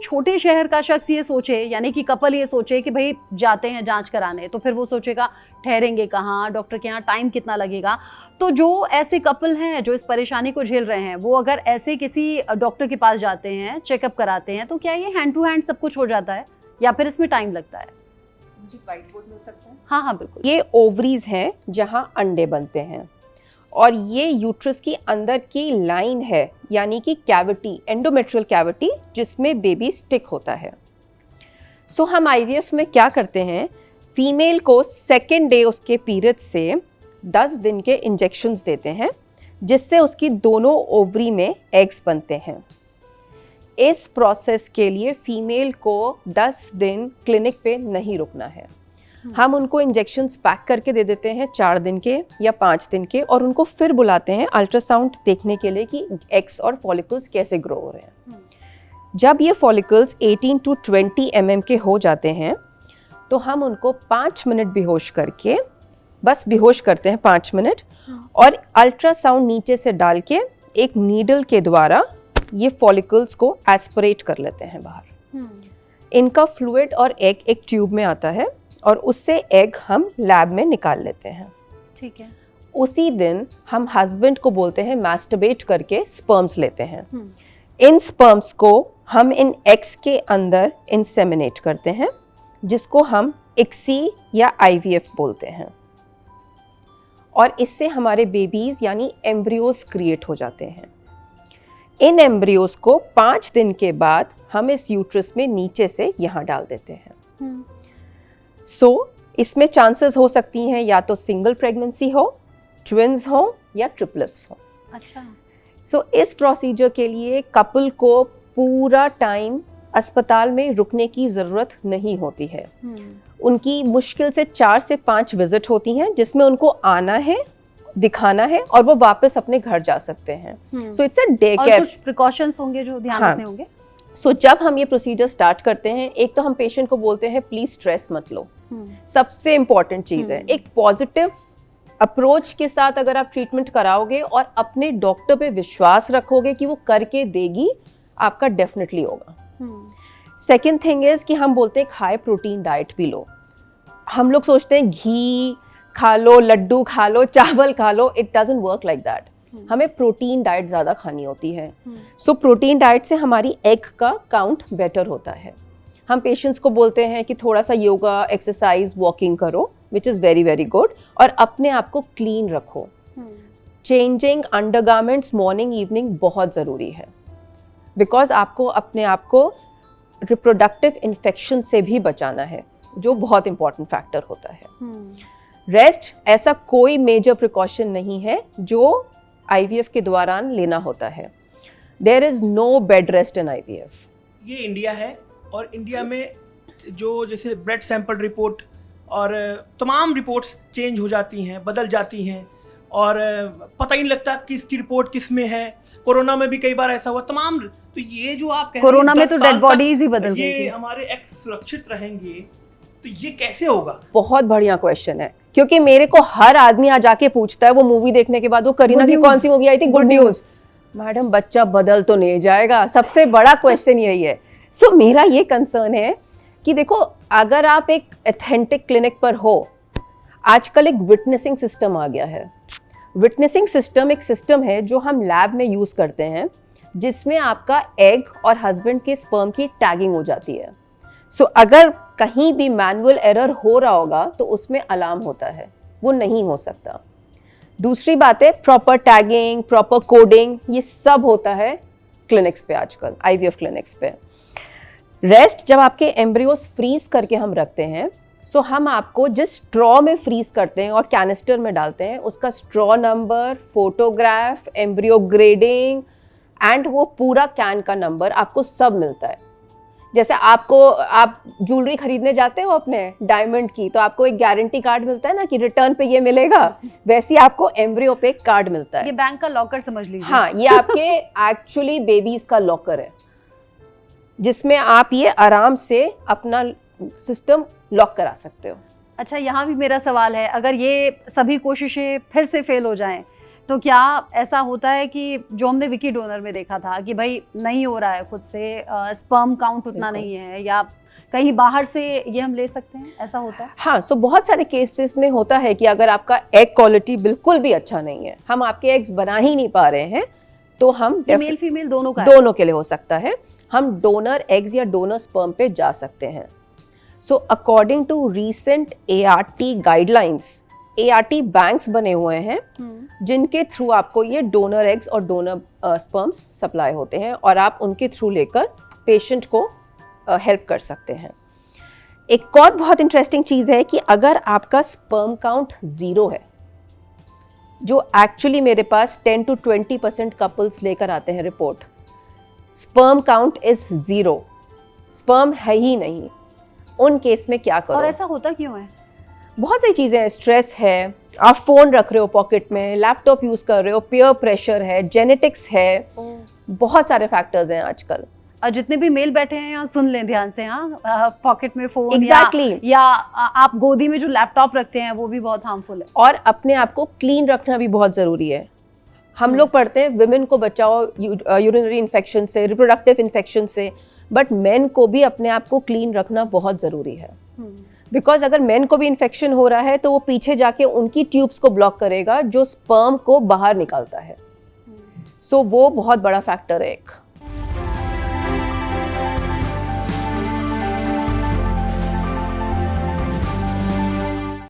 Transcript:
छोटे शहर का शख्स ये सोचे, यानी कि कपल ये सोचे कि भाई जाते हैं जांच कराने, तो फिर वो सोचेगा ठहरेंगे कहाँ, डॉक्टर के यहाँ टाइम कितना लगेगा। तो जो ऐसे कपल हैं जो इस परेशानी को झेल रहे हैं, वो अगर ऐसे किसी डॉक्टर के पास जाते हैं, चेकअप कराते हैं, तो क्या ये हैंड टू हैंड सब कुछ हो जाता है या फिर इसमें टाइम लगता है? मुझे व्हाइट बोर्ड मिल सकता है? हाँ हाँ बिल्कुल। ये ओवरीज हैं जहाँ अंडे बनते हैं, और ये यूट्रस की अंदर की लाइन है, यानी कि कैविटी, एंडोमेट्रियल कैविटी, जिसमें बेबी स्टिक होता है। सो हम आईवीएफ में क्या करते हैं, फीमेल को सेकेंड डे उसके पीरियड से 10 दिन के इंजेक्शंस देते हैं, जिससे उसकी दोनों ओवरी में एग्स बनते हैं। इस प्रोसेस के लिए फीमेल को 10 दिन क्लिनिक पे नहीं रुकना है। हम उनको इंजेक्शंस पैक करके दे देते हैं 4 दिन के या 5 दिन के, और उनको फिर बुलाते हैं अल्ट्रासाउंड देखने के लिए कि एग्स और फॉलिकल्स कैसे ग्रो हो रहे हैं। जब ये फॉलिकल्स 18 to 20 mm के हो जाते हैं, तो हम उनको 5 मिनट बेहोश करके, बस बेहोश करते हैं 5 मिनट, और अल्ट्रासाउंड नीचे से डाल के एक नीडल के द्वारा ये फॉलिकल्स को एस्पिरेट कर लेते हैं बाहर। इनका फ्लूइड और एग एक ट्यूब में आता है, और उससे एग हम लैब में निकाल लेते हैं। ठीक है। उसी दिन हम हस्बैंड को बोलते हैं मैस्टरबेट करके स्पर्म्स लेते हैं। इन स्पर्म्स को हम इन एग्स के अंदर इंसेमिनेट करते हैं, जिसको हम इक्सी या आईवीएफ बोलते हैं, और इससे हमारे बेबीज यानी एम्ब्रियोज क्रिएट हो जाते हैं। इन एम्ब्रियोज को 5 दिन के बाद हम इस यूट्रस में नीचे से यहाँ डाल देते हैं। सो इसमें चांसेस हो सकती हैं या तो सिंगल प्रेगनेंसी हो, ट्विन्स हो, या ट्रिपलेट्स हो। अच्छा। सो इस प्रोसीजर के लिए कपल को पूरा टाइम अस्पताल में रुकने की ज़रूरत नहीं होती है। उनकी मुश्किल से 4 से 5 विजिट होती हैं, जिसमें उनको आना है, दिखाना है, और वो वापस अपने घर जा सकते हैं। So it's a day care. कुछ प्रिकॉशंस होंगे जो ध्यान रखने होंगे? सो जब हम ये प्रोसीजर स्टार्ट करते हैं, एक तो हम पेशेंट को बोलते हैं प्लीज स्ट्रेस मत लो। सबसे इम्पॉर्टेंट चीज़ है, एक पॉजिटिव अप्रोच के साथ अगर आप ट्रीटमेंट कराओगे और अपने डॉक्टर पे विश्वास रखोगे कि वो करके देगी, आपका डेफिनेटली होगा। सेकेंड थिंग इज कि हम बोलते हैं हाई प्रोटीन डाइट भी लो। हम लोग सोचते हैं घी खा लो, लड्डू खा लो, चावल खा लो, it doesn't work like that. हमें प्रोटीन डाइट ज़्यादा खानी होती है। सो प्रोटीन डाइट से हमारी एग का काउंट बेटर होता है। हम पेशेंट्स को बोलते हैं कि थोड़ा सा योगा, एक्सरसाइज, वॉकिंग करो, which is very very good, और अपने आप को क्लीन रखो। चेंजिंग अंडरगारमेंट्स मॉर्निंग इवनिंग बहुत ज़रूरी है, बिकॉज आपको अपने आप को रिप्रोडक्टिव इन्फेक्शन से भी बचाना है, जो बहुत इंपॉर्टेंट फैक्टर होता है। रेस्ट ऐसा कोई मेजर प्रिकॉशन नहीं है जो आईवीएफ के दौरान लेना होता है। There is no bed rest in IVF. ये इंडिया है, और इंडिया में जो जैसे ब्लड सैंपल रिपोर्ट और तमाम रिपोर्ट्स चेंज हो जाती हैं, बदल जाती हैं, और पता ही नहीं लगता कि इसकी रिपोर्ट किस में है। कोरोना में भी कई बार ऐसा हुआ। तमाम तो ये जो आप कह रहे हैं, कोरोना में तो डेड बॉडीज ही बदल गई थी, ये हमारे एक्स सुरक्षित रहेंगे, तो ये कैसे होगा? बहुत बढ़िया क्वेश्चन है, क्योंकि मेरे को हर आदमी आ जाके पूछता है, वो मूवी देखने के बाद, वो करीना की कौन सी मूवी आई थी, गुड न्यूज, मैडम बच्चा बदल तो नहीं जाएगा? सबसे बड़ा क्वेश्चन यही है। सो मेरा ये कंसर्न है कि देखो, अगर आप एक ऑथेंटिक क्लिनिक पर हो, आजकल एक विटनेसिंग सिस्टम आ गया है। विटनेसिंग सिस्टम एक सिस्टम है जो हम लैब में यूज करते हैं, जिसमें आपका एग और हस्बैंड के स्पर्म की टैगिंग हो जाती है। सो अगर कहीं भी मैनुअल एरर हो रहा होगा तो उसमें अलार्म होता है, वो नहीं हो सकता। दूसरी बात है प्रॉपर टैगिंग, प्रॉपर कोडिंग, ये सब होता है क्लिनिक्स पे आजकल, आईवीएफ क्लिनिक्स पे। रेस्ट जब आपके एम्ब्रियोस फ्रीज करके हम रखते हैं, सो हम आपको जिस स्ट्रॉ में फ्रीज करते हैं और कैनिस्टर में डालते हैं, उसका straw number, photograph, embryo grading and वो पूरा कैन का नंबर आपको सब मिलता है। जैसे आप ज्वेलरी खरीदने जाते हो अपने डायमंड की, तो आपको एक गारंटी कार्ड मिलता है ना कि रिटर्न पे ये मिलेगा, वैसे ही आपको एम्ब्रियो पे एक कार्ड मिलता है। ये बैंक का लॉकर समझ लीजिए। हाँ, ये आपके एक्चुअली बेबीज का लॉकर है, जिसमें आप ये आराम से अपना सिस्टम लॉक करा सकते हो। अच्छा, यहाँ भी मेरा सवाल है, अगर ये सभी कोशिशें फिर से फेल हो जाएं, तो क्या ऐसा होता है कि जो हमने विकी डोनर में देखा था कि भाई नहीं हो रहा है खुद से, स्पर्म काउंट उतना बिल्कुल। नहीं है, या कहीं बाहर से ये हम ले सकते हैं, ऐसा होता है? हाँ, सो बहुत सारे केसेस में होता है कि अगर आपका एग क्वालिटी बिल्कुल भी अच्छा नहीं है, हम आपके एग्स बना ही नहीं पा रहे हैं, तो हम मेल फीमेल दोनों का है? दोनों के लिए हो सकता है, हम डोनर एग्स या डोनर स्पर्म पे जा सकते हैं। So according to recent ART guidelines, ART banks बने हुए हैं जिनके थ्रू आपको ये डोनर एग्स और डोनर स्पर्म्स सप्लाई होते हैं, और आप उनके थ्रू लेकर पेशेंट को हेल्प कर सकते हैं। एक और बहुत इंटरेस्टिंग चीज़ है कि अगर आपका स्पर्म काउंट 0 है, जो एक्चुअली मेरे पास 10 to 20% कपल्स लेकर आते हैं report, sperm count is 0, sperm है ही नहीं, उन केस में क्या करो? और ऐसा होता क्यों है? बहुत सारी चीज़ें हैं, स्ट्रेस है, आप फ़ोन रख रहे हो पॉकेट में, लैपटॉप यूज़ कर रहे हो, पीयर प्रेशर है, जेनेटिक्स है, बहुत सारे फैक्टर्स हैं आजकल। और जितने भी मेल बैठे हैं यहाँ सुन लें ध्यान से, हाँ, पॉकेट में फोन Exactly. या आप गोदी में जो लैपटॉप रखते हैं वो भी बहुत हार्मफुल है। और अपने आप को क्लीन रखना भी बहुत ज़रूरी है। हम लोग पढ़ते हैं विमेन को बचाओ यूरिनरी इन्फेक्शन से, रिप्रोडक्टिव इन्फेक्शन से, बट मेन को भी अपने आप को क्लीन रखना बहुत ज़रूरी है। बिकॉज अगर मेन को भी इन्फेक्शन हो रहा है तो वो पीछे जाके उनकी ट्यूब्स को ब्लॉक करेगा जो स्पर्म को बाहर निकालता है। सो वो बहुत बड़ा फैक्टर है एक।